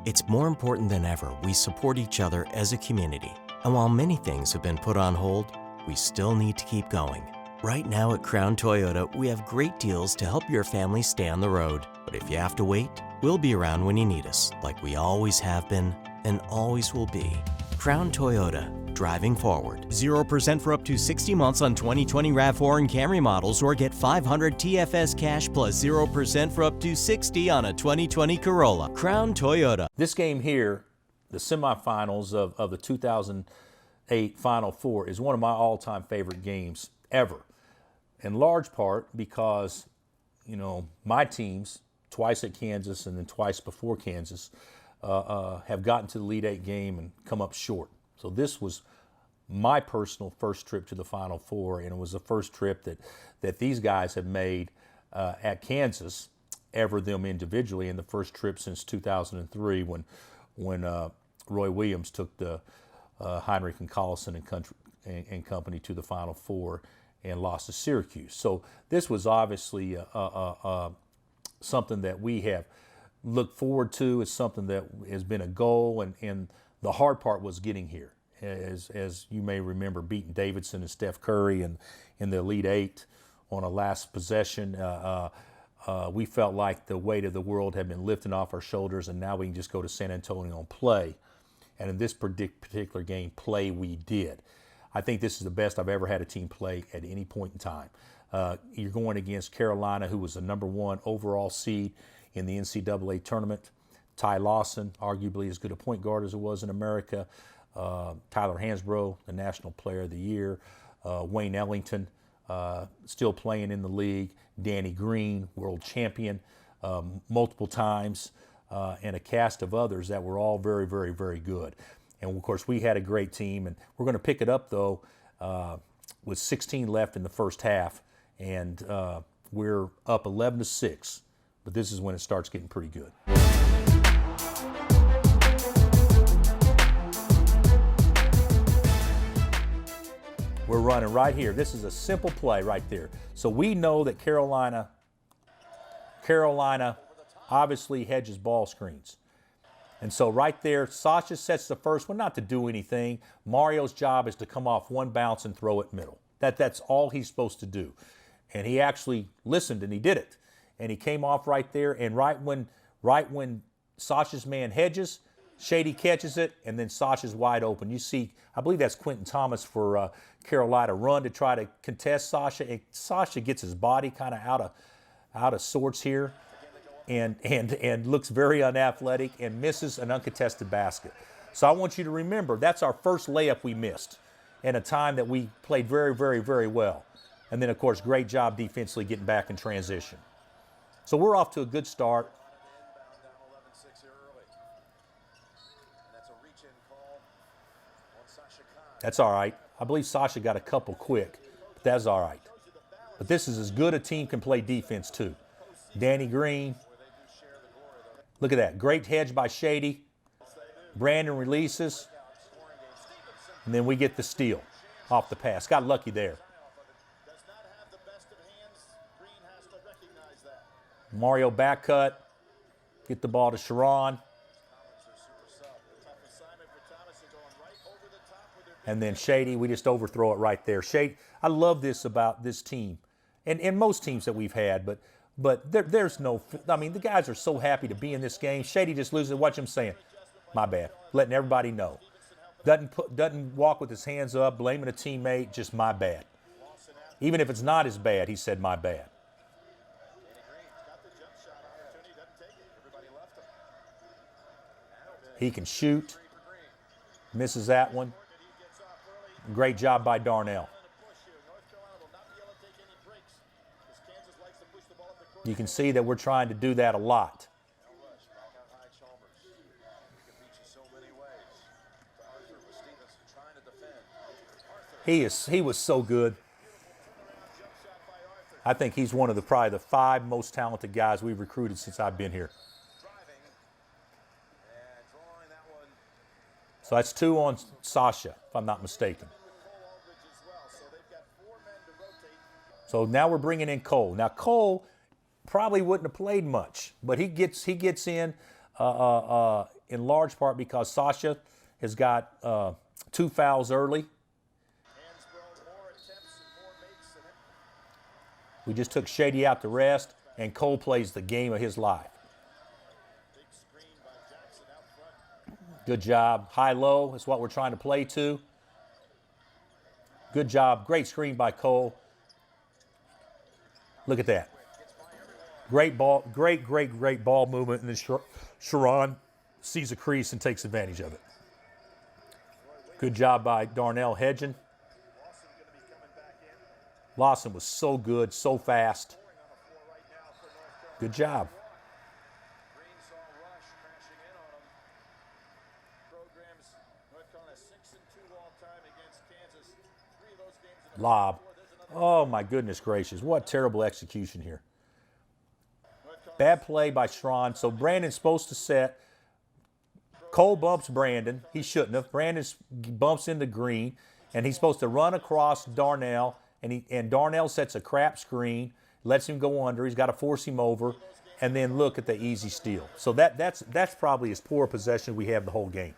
It's more important than ever we support each other as a community. And while many things have been put on hold, we still need to keep going. Right now at Crown Toyota, we have great deals to help your family stay on the road. But if you have to wait, we'll be around when you need us, like we always have been and always will be. Crown Toyota, driving forward. 0% for up to 60 months on 2020 RAV4 and Camry models, or get $500 TFS cash plus 0% for up to 60 on a 2020 Corolla. Crown Toyota. This game here, the semifinals of the 2008 Final Four, is one of my all-time favorite games ever. In large part because, my teams, twice at Kansas and then twice before Kansas, have gotten to the Elite Eight game and come up short. So this was my personal first trip to the Final Four, and it was the first trip that these guys have made at Kansas, ever them individually, and the first trip since 2003 when Roy Williams took the Heinrich and Collison and company to the Final Four and lost to Syracuse. So this was obviously something that we have looked forward to. It's something that has been a goal, and the hard part was getting here. As you may remember, beating Davidson and Steph Curry in the Elite Eight on a last possession. We felt like the weight of the world had been lifting off our shoulders, and now we can just go to San Antonio and play. And in this particular game, play we did. I think this is the best I've ever had a team play at any point in time. You're going against Carolina, who was the #1 overall seed in the NCAA tournament. Ty Lawson, arguably as good a point guard as it was in America. Tyler Hansbrough, the National Player of the Year. Wayne Ellington, still playing in the league. Danny Green, world champion multiple times. And a cast of others that were all very, very, very good. And, of course, we had a great team. And we're going to pick it up, though, with 16 left in the first half. And we're up 11-6. But this is when it starts getting pretty good. We're running right here. This is a simple play right there. So we know that Carolina obviously hedges ball screens. And so right there, Sasha sets the first one, not to do anything. Mario's job is to come off one bounce and throw it middle. That's all he's supposed to do. And he actually listened and he did it. And he came off right there, and right when Sasha's man hedges, Shady catches it, and then Sasha's wide open. You see, I believe that's Quentin Thomas for Carolina, run to try to contest Sasha. And Sasha gets his body kind of out of sorts here. And looks very unathletic and misses an uncontested basket. So I want you to remember, that's our first layup we missed in a time that we played very, very, very well. And then, of course, great job defensively getting back in transition. So we're off to a good start. That's all right. I believe Sasha got a couple quick, but that's all right. But this is as good a team can play defense, too. Danny Green. Look at that. Great hedge by Shady. Brandon releases. And then we get the steal off the pass. Got lucky there. Mario back cut. Get the ball to Sharon. And then Shady, we just overthrow it right there. Shady, I love this about this team. And most teams that we've had, but there's no, the guys are so happy to be in this game. Shady just loses it. Watch him saying, my bad, letting everybody know. Doesn't walk with his hands up, blaming a teammate, just my bad. Even if it's not his bad, he said my bad. He can shoot. Misses that one. Great job by Darnell. You can see that we're trying to do that a lot. He was so good. I think he's one of probably the 5 most talented guys we've recruited since I've been here. So that's 2 on Sasha, if I'm not mistaken. So now we're bringing in Cole. Now Cole probably wouldn't have played much, but he gets in in large part because Sasha has got 2 fouls early. We just took Shady out to rest, and Cole plays the game of his life. Good job. High-low is what we're trying to play to. Good job. Great screen by Cole. Look at that. Great ball, great ball movement, and then Sharon sees a crease and takes advantage of it. Good job by Darnell hedging. Lawson was so good, so fast. Good job. Lob. Oh, my goodness gracious. What terrible execution here. Bad play by Sharon. So Brandon's supposed to set. Cole bumps Brandon. He shouldn't have. Brandon bumps into Green, and he's supposed to run across Darnell, and Darnell sets a crap screen, lets him go under. He's got to force him over, and then look at the easy steal. So that's probably as poor a possession we have the whole game.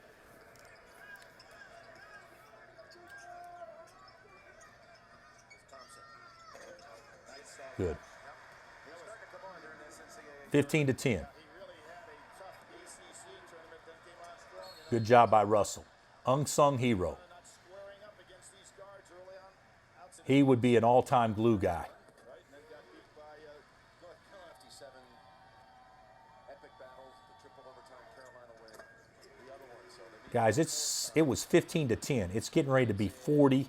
Good. 15-10. Good job by Russell. Unsung hero. He would be an all-time glue guy. Guys, it was 15-10. It's getting ready to be 40-12.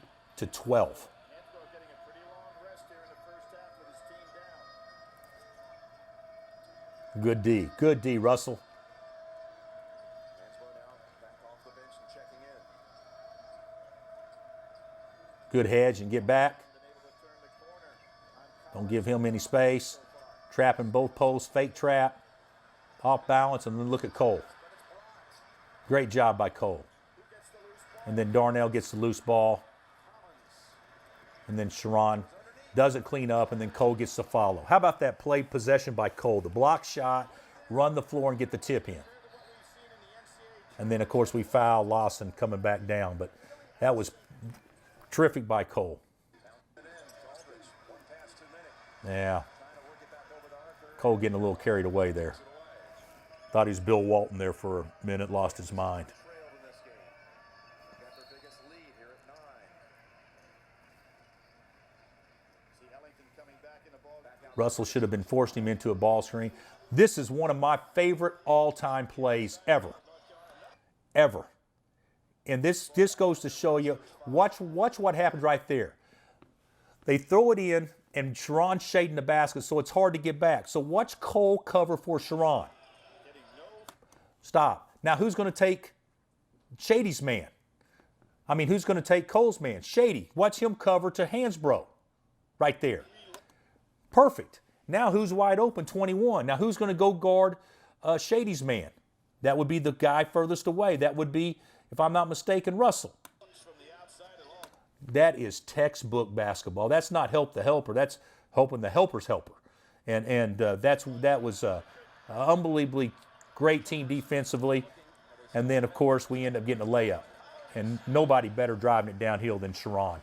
Good D. Good D, Russell. Good hedge and get back. Don't give him any space. Trapping both posts, fake trap. Off balance, and then look at Cole. Great job by Cole. And then Darnell gets the loose ball. And then Sharon doesn't clean up, and then Cole gets the follow. How about that play possession by Cole? The block shot, run the floor, and get the tip in. And then, of course, we foul Lawson coming back down. But that was terrific by Cole. Yeah. Cole getting a little carried away there. Thought he was Bill Walton there for a minute, lost his mind. Russell should have been forcing him into a ball screen. This is one of my favorite all-time plays ever. Ever. And this goes to show you, watch what happens right there. They throw it in, and Sharon's shading the basket, so it's hard to get back. So watch Cole cover for Sharon. Stop. Now who's going to take Shady's man? I mean, who's going to take Cole's man? Shady. Watch him cover to Hansbrough. Right there. Perfect. Now who's wide open? 21. Now who's going to go guard Shady's man? That would be the guy furthest away. That would be, if I'm not mistaken, Russell. That is textbook basketball. That's not help the helper. That's helping the helper's helper. And that was unbelievably great team defensively. And then, of course, we end up getting a layup. And nobody better driving it downhill than Sharon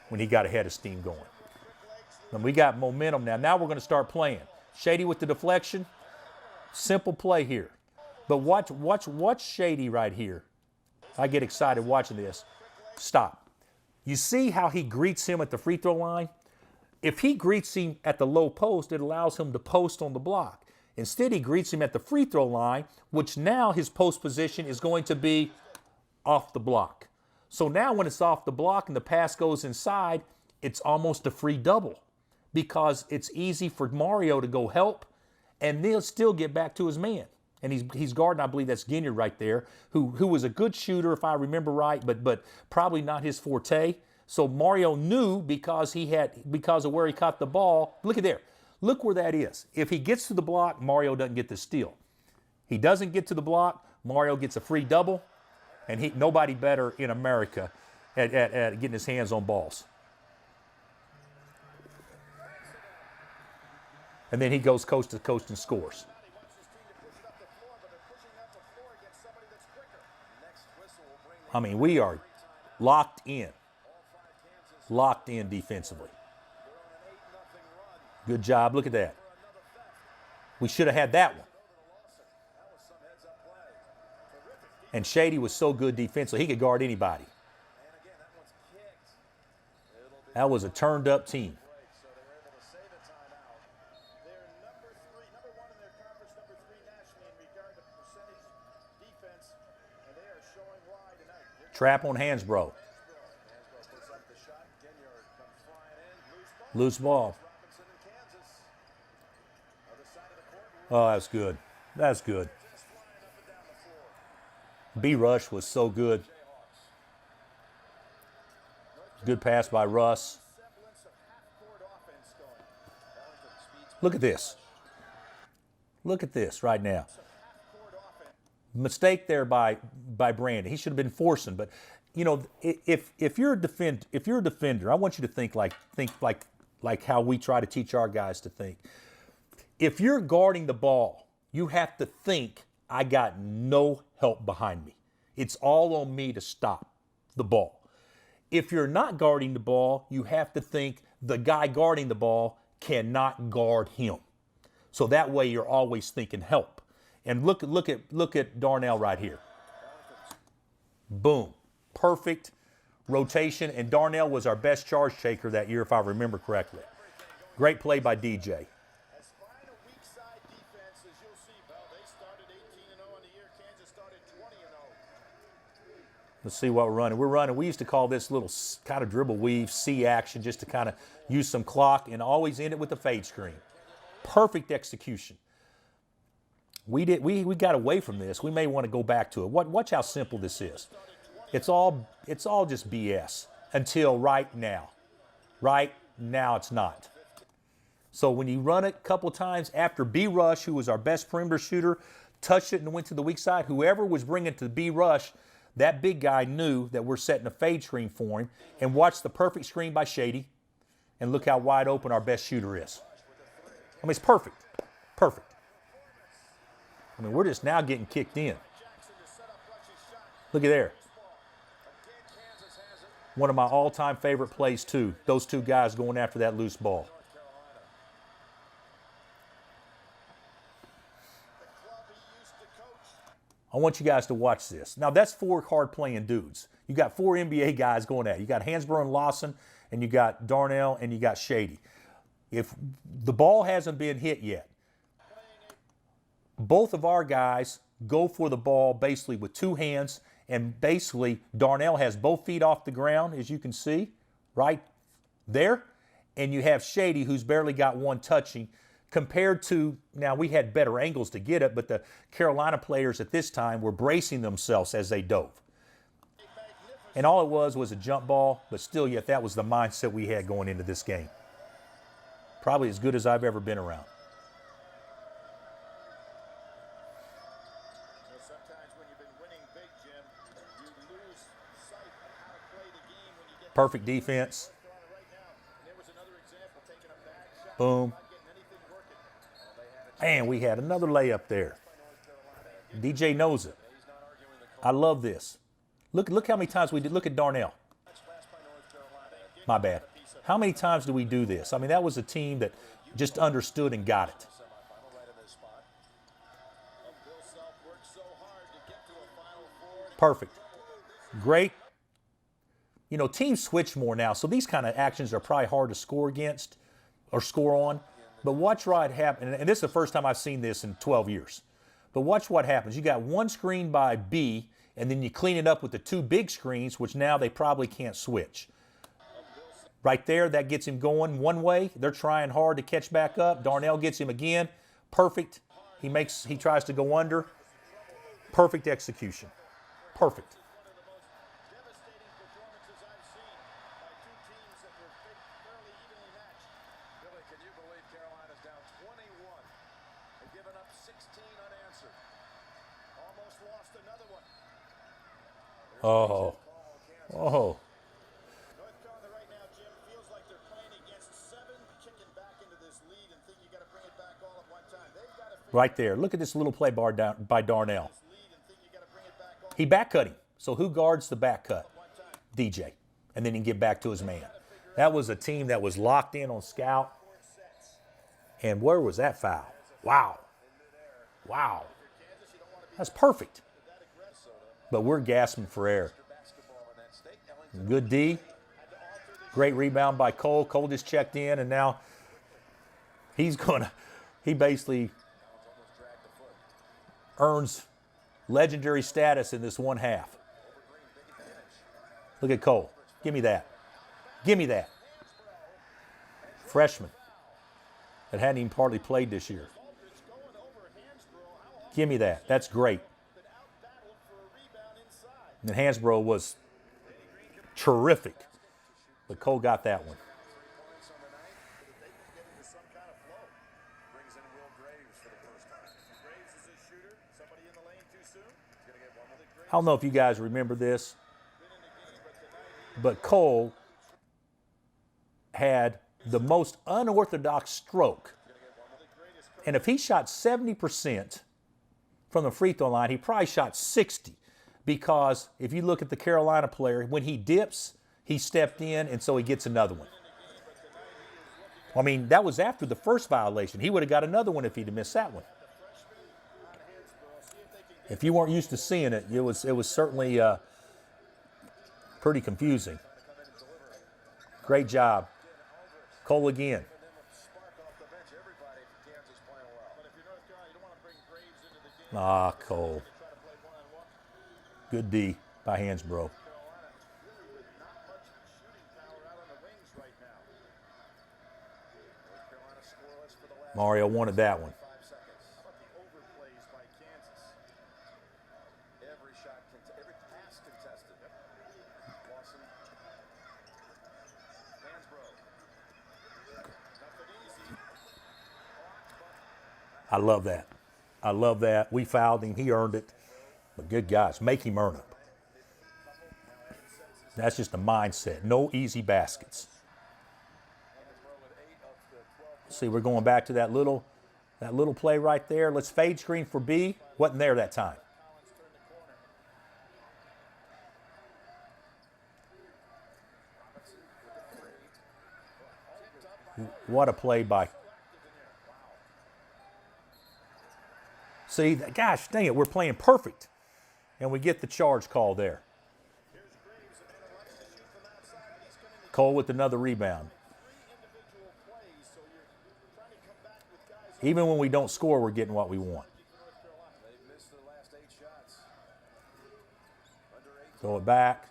when he got a head of steam going. And we got momentum now. Now we're going to start playing. Shady with the deflection. Simple play here. But watch Shady right here. I get excited watching this. Stop. You see how he greets him at the free throw line? If he greets him at the low post, it allows him to post on the block. Instead, he greets him at the free throw line, which now his post position is going to be off the block. So now when it's off the block and the pass goes inside, it's almost a free double because it's easy for Mario to go help, and they'll still get back to his man. And he's guarding, I believe that's Ginyard right there, who was a good shooter if I remember right, but probably not his forte. So Mario knew because of where he caught the ball. Look at there. Look where that is. If he gets to the block, Mario doesn't get the steal. He doesn't get to the block, Mario gets a free double, and nobody better in America at getting his hands on balls. And then he goes coast to coast and scores. I mean, we are locked in defensively. Good job. Look at that. We should have had that one. And Shady was so good defensively, he could guard anybody. That was a turned up team. Trap on Hansbrough. Loose ball. Oh, that's good. That's good. B-Rush was so good. Good pass by Russ. Look at this. Look at this right now. Mistake there by Brandon. He should have been forcing, but you know, if you're a defender, I want you to think like how we try to teach our guys to think. If you're guarding the ball, you have to think, I got no help behind me. It's all on me to stop the ball. If you're not guarding the ball, you have to think the guy guarding the ball cannot guard him. So that way you're always thinking help. And look at Darnell right here. Boom. Perfect rotation. And Darnell was our best charge taker that year, if I remember correctly. Great play by DJ. Let's see what we're running. We used to call this little kind of dribble weave, C action, just to kind of use some clock and always end it with a fade screen. Perfect execution. We got away from this. We may want to go back to it. Watch how simple this is. It's all just BS until right now. Right now it's not. So when you run it a couple times after B-Rush, who was our best perimeter shooter, touched it and went to the weak side, whoever was bringing it to the B-Rush, that big guy knew that we're setting a fade screen for him. And watch the perfect screen by Shady. And look how wide open our best shooter is. I mean, it's perfect. Perfect. I mean, we're just now getting kicked in. Look at there. One of my all-time favorite plays, too. Those two guys going after that loose ball. I want you guys to watch this. Now, that's four hard-playing dudes. You got four NBA guys going at it. You got Hansbrough and Lawson, and you got Darnell, and you got Shady. If the ball hasn't been hit yet, both of our guys go for the ball basically with two hands, and basically Darnell has both feet off the ground, as you can see, right there. And you have Shady, who's barely got one touching, compared to, now we had better angles to get it, but the Carolina players at this time were bracing themselves as they dove. And all it was a jump ball, but still yet that was the mindset we had going into this game. Probably as good as I've ever been around. Perfect defense. Boom. And we had another layup there. DJ knows it. I love this. Look how many times we did. Look at Darnell. My bad. How many times do we do this? I mean, that was a team that just understood and got it. Perfect. Great. You know, teams switch more now, so these kind of actions are probably hard to score against or score on. But watch what happens, and this is the first time I've seen this in 12 years. But watch what happens. You got one screen by B, and then you clean it up with the two big screens, which now they probably can't switch. Right there, that gets him going one way. They're trying hard to catch back up. Darnell gets him again. Perfect. He tries to go under. Perfect execution. Perfect. Oh. Oh. Right there. Look at this little play by Darnell. He back cut him. So who guards the back cut? DJ. And then he can get back to his man. That was a team that was locked in on scout. And where was that foul? Wow. Wow. That's perfect. But we're gasping for air. Good D. Great rebound by Cole. Cole just checked in, and now he basically earns legendary status in this one half. Look at Cole. Give me that. Give me that. Freshman that hadn't even partly played this year. Give me that. That's great. And Hansbrough was terrific. But Cole got that one. I don't know if you guys remember this, but Cole had the most unorthodox stroke. And if he shot 70% from the free throw line, he probably shot 60. Because if you look at the Carolina player, when he dips, he stepped in, and so he gets another one. I mean, that was after the first violation. He would have got another one if he'd have missed that one. If you weren't used to seeing it, it was certainly pretty confusing. Great job. Cole again. Ah, Cole. Good D by Hansbrough. Mario wanted that one. I love that. I love that. We fouled him. He earned it. But good guys, make him earn it. That's just a mindset. No easy baskets. See, we're going back to that little play right there. Let's fade screen for B. Wasn't there that time. What a play by. See, gosh dang it, we're playing perfect. And we get the charge call there. Cole with another rebound. Even when we don't score, we're getting what we want. Throw it back.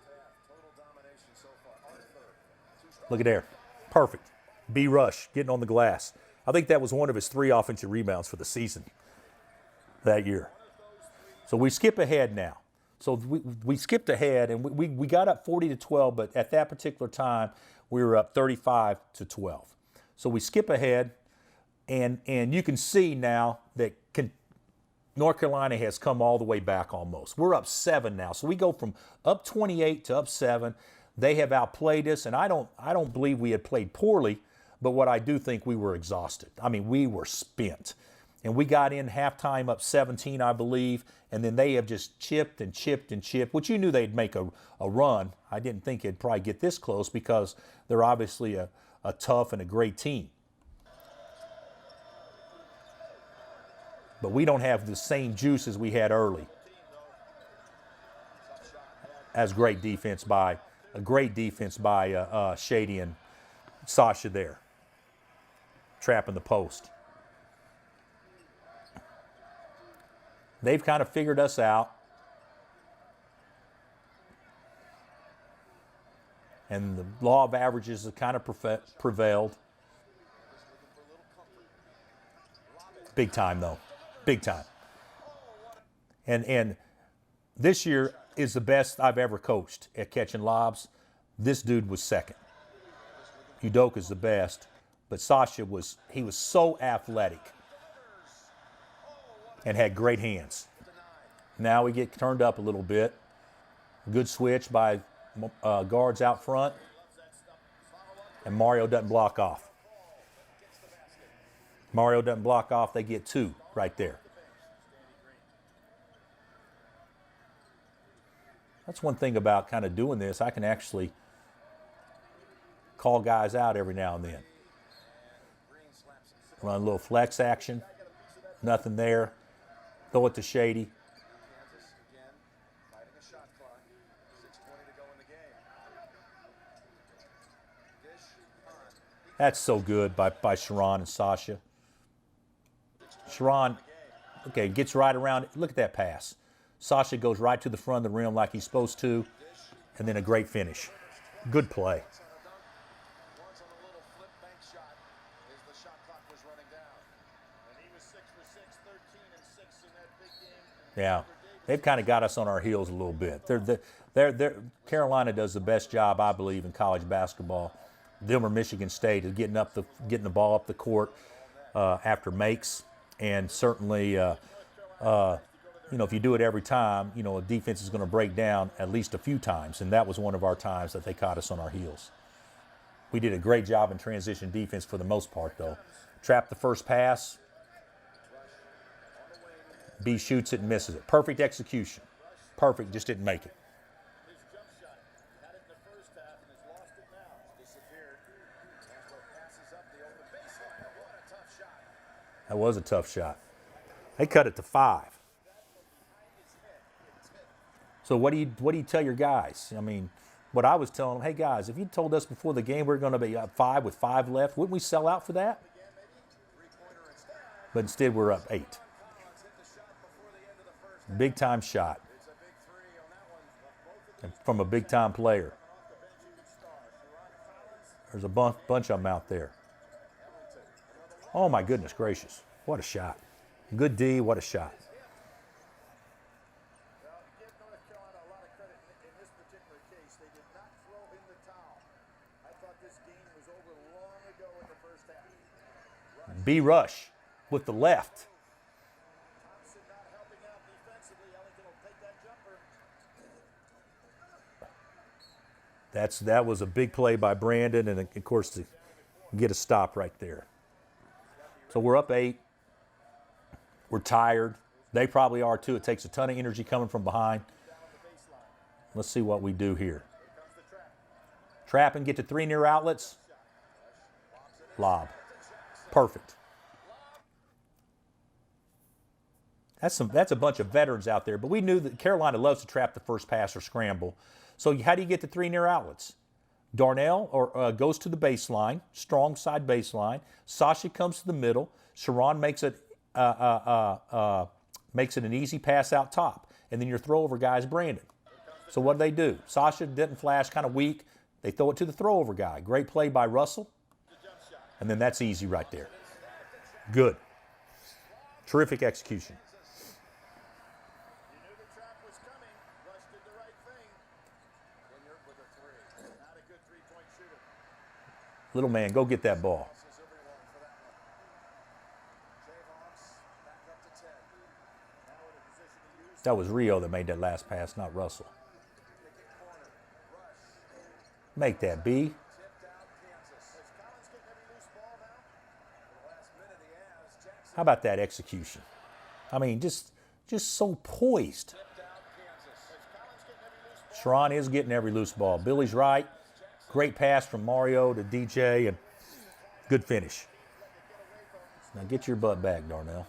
Look at there. Perfect. B Rush getting on the glass. I think that was one of his 3 offensive rebounds for the season that year. So we skip ahead now. So we skipped ahead, and we got up 40-12, but at that particular time, we were up 35-12. So we skip ahead, and you can see now that North Carolina has come all the way back almost. We're up 7 now. So we go from up 28 to up 7. They have outplayed us, and I don't believe we had played poorly, but what I do think we were exhausted. I mean, we were spent. And we got in halftime up 17, I believe, and then they have just chipped and chipped and chipped, which you knew they'd make a run. I didn't think it'd probably get this close because they're obviously a tough and a great team. But we don't have the same juice as we had early. That's great defense by Shady and Sasha there, trapping the post. They've kind of figured us out. And the law of averages have kind of prevailed. Big time, though. Big time. And this year is the best I've ever coached at catching lobs. This dude was second. Udoka's the best. But Sasha was so athletic and had great hands. Now we get turned up a little bit. Good switch by guards out front. And Mario doesn't block off. Mario doesn't block off. They get 2 right there. That's one thing about kind of doing this. I can actually call guys out every now and then. Run a little flex action. Nothing there. Throw it to Shady. That's so good by Sharon and Sasha. Sharon, okay, gets right around. Look at that pass. Sasha goes right to the front of the rim like he's supposed to, and then a great finish. Good play. Yeah, they've kind of got us on our heels a little bit. Carolina does the best job, I believe, in college basketball. Them or Michigan State is getting the ball up the court after makes, and certainly, if you do it every time, a defense is going to break down at least a few times, and that was one of our times that they caught us on our heels. We did a great job in transition defense for the most part, though. Trapped the first pass. B shoots it and misses it. Perfect execution. Perfect, just didn't make it. That was a tough shot. They cut it to 5. So what do you tell your guys? I mean, what I was telling them, hey guys, if you told us before the game we're going to be up 5 with 5 left, wouldn't we sell out for that? But instead we're up 8. Big time shot. And from a big time player. There's a bunch of them out there. Oh my goodness gracious. What a shot. Good D, what a shot. B rush with the left. That was a big play by Brandon, and of course to get a stop right there. So we're up 8. We're tired. They probably are too. It takes a ton of energy coming from behind. Let's see what we do here. Trap and get to 3 near outlets. Lob. Perfect. That's a bunch of veterans out there, but we knew that Carolina loves to trap the first pass or scramble. So how do you get to 3 near outlets? Darnell goes to the baseline, strong side baseline. Sasha comes to the middle. Sharon makes it an easy pass out top, and then your throwover guy is Brandon. So what do? Sasha didn't flash, kind of weak. They throw it to the throwover guy. Great play by Russell, and then that's easy right there. Good, terrific execution. Little man, go get that ball. That was Rio that made that last pass, not Russell. Make that, B. How about that execution? I mean, just so poised. Sharon is getting every loose ball. Billy's right. Great pass from Mario to DJ, and good finish. Now get your butt back, Darnell.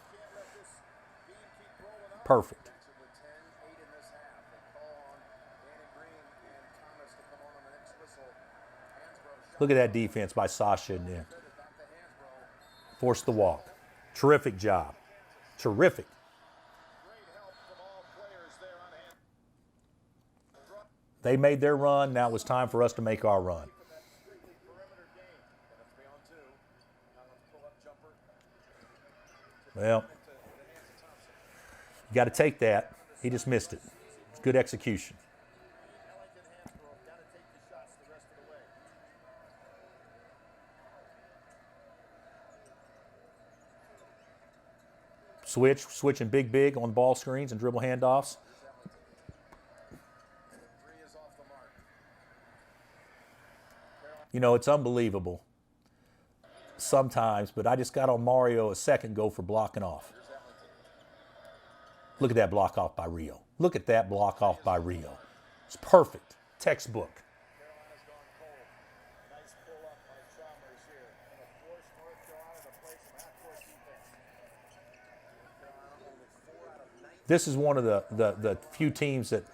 Perfect. Look at that defense by Sasha in there. Forced the walk. Terrific job. Terrific. They made their run. Now it was time for us to make our run. Well, you got to take that. He just missed it. It's good execution. Switching big on ball screens and dribble handoffs. You know, it's unbelievable sometimes, but I just got on Mario a second ago for blocking off. Look at that block off by Rio. Look at that block off by Rio. It's perfect. Textbook. Carolina's gone cold. Nice pull up by Chalmers here. And a force North Carolina to play some half-court defense. North Carolina only 4 out of 19. This is one of the few teams that,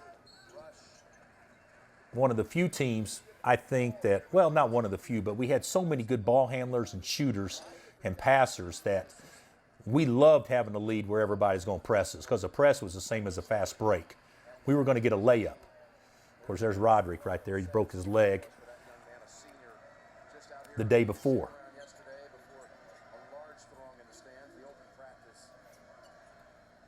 I think that, well, not one of the few, but we had so many good ball handlers and shooters and passers that we loved having a lead where everybody's going to press us, because the press was the same as a fast break. We were going to get a layup. Of course, there's Roderick right there. He broke his leg the day before. Yesterday, before a large throng in the stands, the open practice.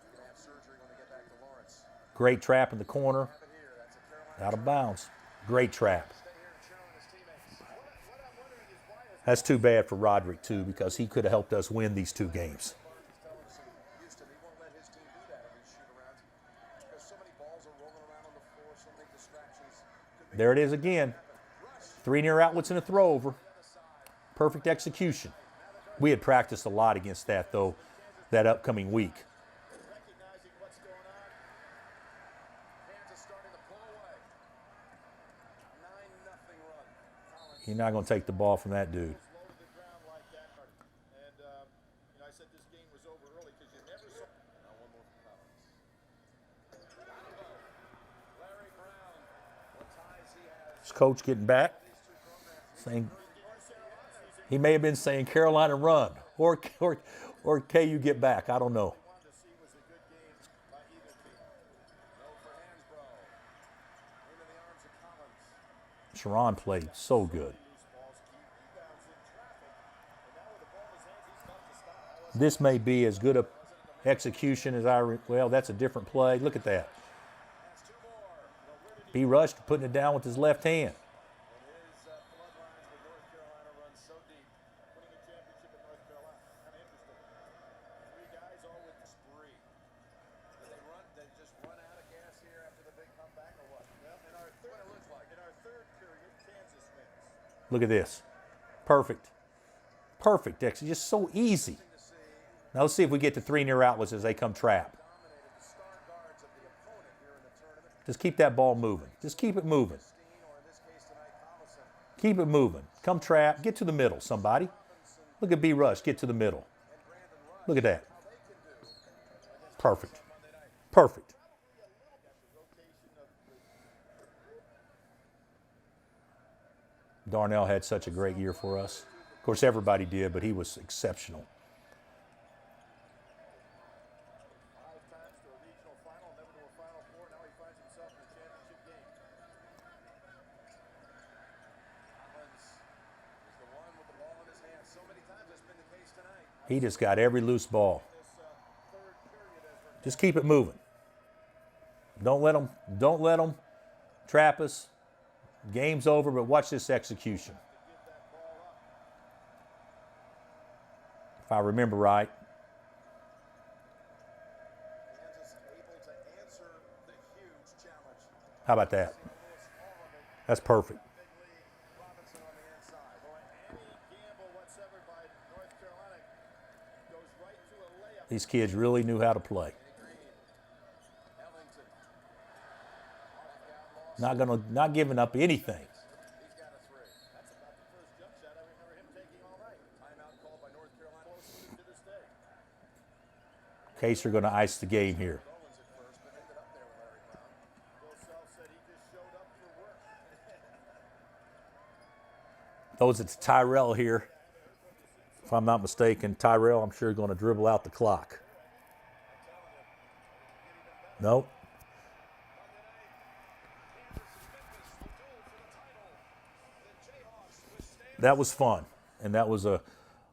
He's going to have surgery when they get back to Lawrence. Great trap in the corner. Have it here. That's a Carolina. Out of bounds. Great trap. Stay here and cheer on his teammates. What I'm wondering is why is That's too bad for Roderick, too, because he could have helped us win these 2 games. Barnes telling us in Houston he won't let his team do that in these shoot-arounds because so many balls are rolling around on the floor, so many distractions. There it is again. 3 near outlets and a throw over. Perfect execution. We had practiced a lot against that, though, that upcoming week. Recognizing what's going on. Kansas starting to pull away. 9-0 run. Collins You're not going to take the ball from that dude. low to the ground like that. And, I said this game was over early because you never saw. Now one more from Collins. Larry Brown. What ties he has. Is Coach getting back? Saying, he may have been saying Carolina run or KU get back. I don't know. Wanted to see was a good game by either team. No for Hansbrough. Into the arms of Collins. Sharon played so good. Loose balls keep rebounds in traffic. And now with the ball in his hands, he's tough to stop. This may be as good a execution as well, that's a different play. Look at that. That's 2 more. Well, where did He rushed, putting it down with his left hand. his bloodlines with North Carolina run so deep? Winning a championship in North Carolina. Kind of interesting. 3 guys all with the spree. Did they run? They just run out of gas here after the big comeback or what? Well, in our third, what it looks like. In our third period, Kansas wins. Look at this. Perfect. Perfect. Just so easy. To see Now let's see if we get to 3 near outlets as they come trap. dominated the star guards of the opponent here in the tournament. Just keep that ball moving. Just keep it moving. Steen, or in this case tonight, Collison. Keep it moving. Come trap. Get to the middle, somebody. Look at B. Rush. Get to the middle. And Brandon Rush. Look at that. How they can do against Perfect. Monday night. Perfect. Probably a little bit the rotation of the Darnell had such a great year for us. Of course, everybody did, but he was exceptional. 5 times to a regional final, never to a Final Four. Now he finds himself in a championship game. Collins is the one with the ball in his hands. So many times that's been the case tonight. He just got every loose ball. This third period as we're Just keep it moving. Don't let them trap us. Game's over, but watch this execution. give that ball up. If I remember right, Kansas able to answer the huge challenge. how about that? Almost all of it. That's perfect. Big lead. Robinson on the inside. Boy, any gamble whatsoever by North Carolina goes right to a layup. These kids really knew how to play. Green. Ellington. Off got lost. Not giving up anything. He's got a 3. That's about the first jump shot I remember him taking all night. Timeout called by North Carolina. Close to this day. Case are going to ice the game here. Owens at first, but ended up there with Larry Brown. Bill Self said he just showed up for work. Those it's Tyrell here. If I'm not mistaken, Tyrell, I'm sure, going to dribble out the clock. Nope. That was fun, and that was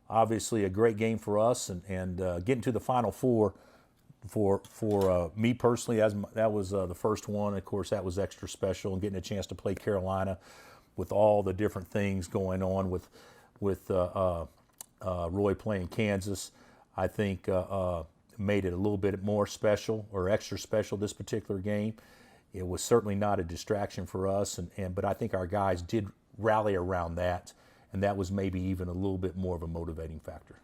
obviously a great game for us, and getting to the Final Four for me personally, that was the first one. Of course, that was extra special, and getting a chance to play Carolina with all the different things going on with Roy playing Kansas, I think made it a little bit more special or extra special this particular game. It was certainly not a distraction for us, but I think our guys did rally around that, and that was maybe even a little bit more of a motivating factor.